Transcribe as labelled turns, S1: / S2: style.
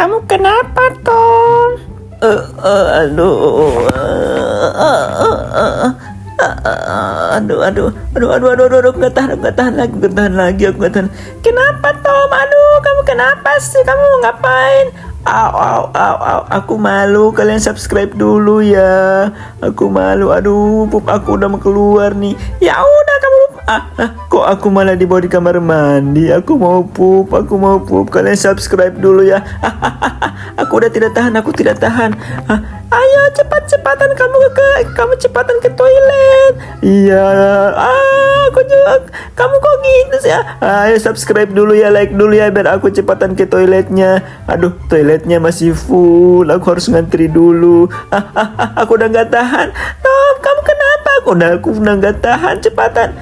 S1: Kamu kenapa, Tom? Aduh. Aduh, nggak tahan lagi, aku nggak tahan. Kenapa, Tom? Aduh, kamu kenapa sih? Kamu mau ngapain? Au, aku malu. Kalian subscribe dulu ya. Aku malu. Aduh, pup aku udah mau keluar nih. Ya udah kamu. Kok aku malah dibawa di kamar mandi? Aku mau pup. Kalian subscribe dulu ya. Aku udah tidak tahan. Ayo cepatan kamu cepatan ke toilet. Iya. Aku juga. Kamu kok gitu sih? Ayo subscribe dulu ya, like dulu ya, biar aku cepatan ke toiletnya. Aduh, toiletnya masih full. Aku harus ngantri dulu. Aku udah nggak tahan. Tom, kamu kenapa? Aku udah nggak tahan. Cepatan.